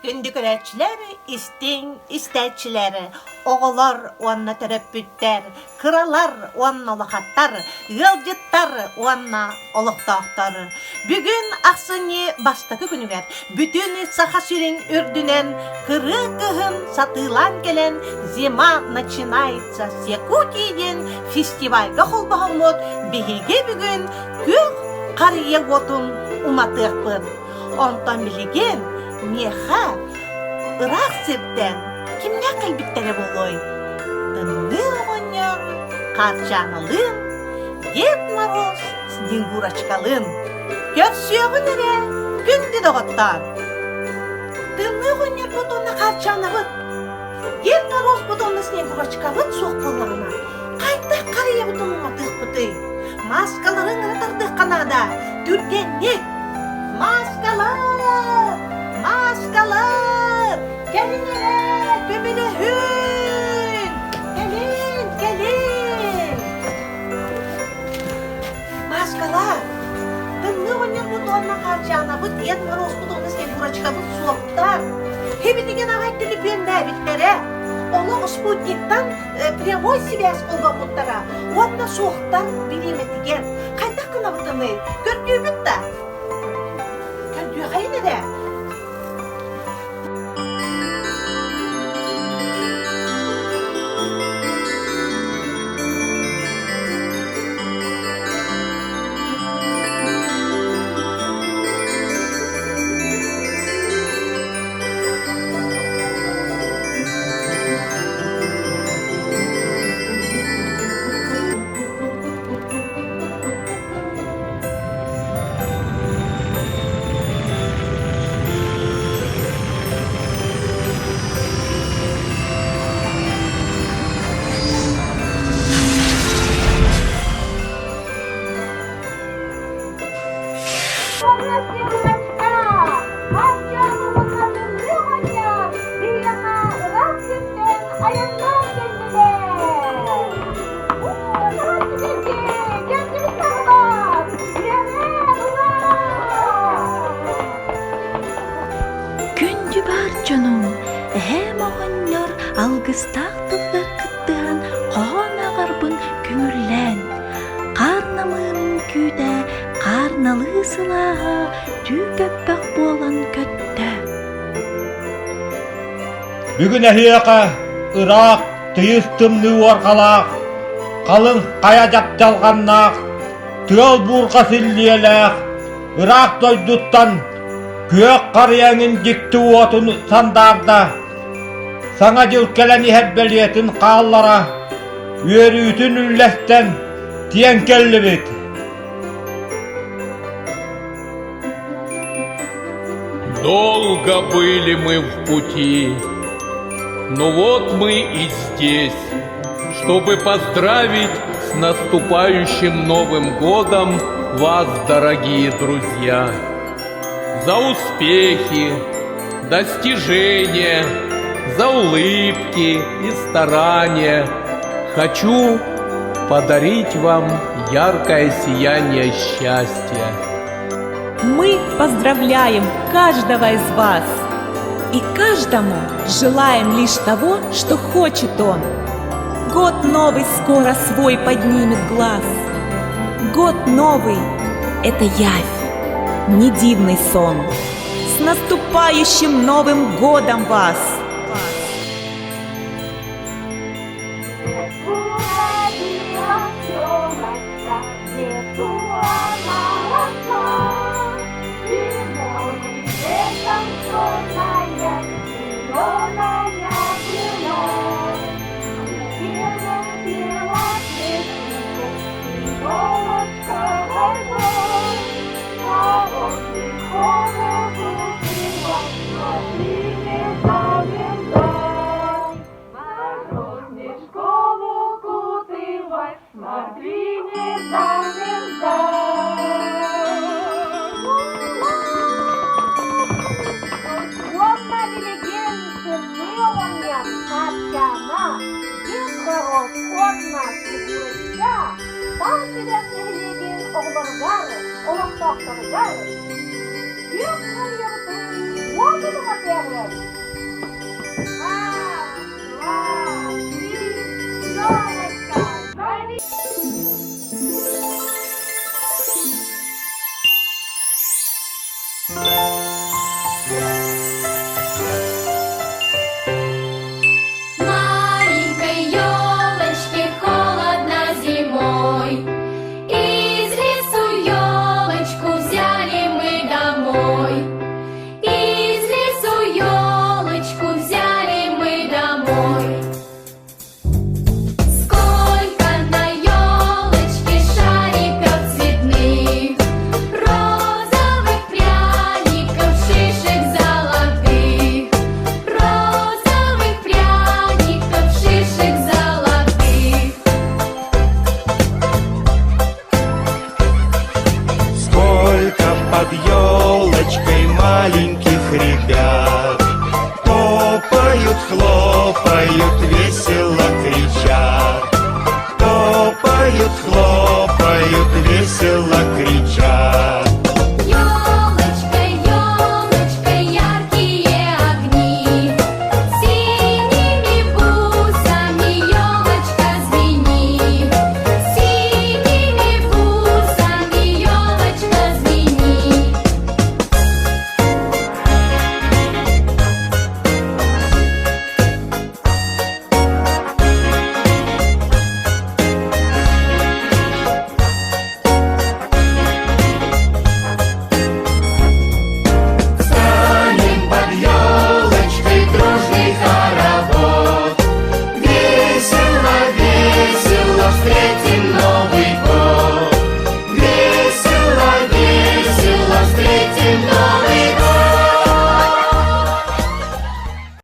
Kündüküreçler, isteççileri, oğular onunla teröpütler, kralar onunla olakattar, yılcıttar onunla oluktağıttar. Bugün aksını bastakı günüver, bütün S.Тас-Юрях'ın ürdünen, kırı kıhın satılan gelen Зима, начинается с Якути'den festivalga holbahomot, behege bugün gök karıya otun umatıqpın. Ondan bilegen, meha, Irak sirtten kimne kalbittere boloy? Tınlı oğanya, karçanalın, Ded Moroz, Снегурочкалын. Köpsüyögün ere, gündü doğuttan. Tınlı oğanya butonna karçanabıt. Ded Moroz butonna Снегурочкабыт soğuklarına. Kayta karıya butun umatıqpıtı. Maskaların ıratırdık kanada, türgenlik. Maskalar! Maskalar! Gelin ere, gömüle hün! Gelin, gelin! Maskalar! Tınlı oynar bu donla karcağına, bu Ded Moroz bu donla Снегурочка bu soğuklar. Hepinigen ağay telefon bittere. Onu Sputnik'tan прямой связь olga muttara. Onunla soğuklar bilemetigen. Kayda kına bıtını, gördüğü bitti. Hayır nere? Algıstağdılar kıttığın Koğana garbın kümürlen Karnamın küde Karnalı sılağa Tüköppek bolan kötte Bugün ehiyaka Irak tıyıstımlı orkalak Kalın kaya japjalgannak Tığal burka silliyelek Irak doyduttan Kök karıyanın dikti otun sandarda Sana jılkelen ihebeliyetin kağallara Yörütün üllesten Tiyen kelli bit Долго были мы в пути, но вот мы и здесь, чтобы поздравить с наступающим Новым годом вас, дорогие друзья, за успехи, достижения, за улыбки и старания. Хочу подарить вам яркое сияние счастья. Мы поздравляем каждого из вас и каждому желаем лишь того, что хочет он. Год новый скоро свой поднимет глаз. Год новый — это явь, не дивный сон. С наступающим Новым годом вас! Oğlargar, olaktaktırgar, Gök karıyaktın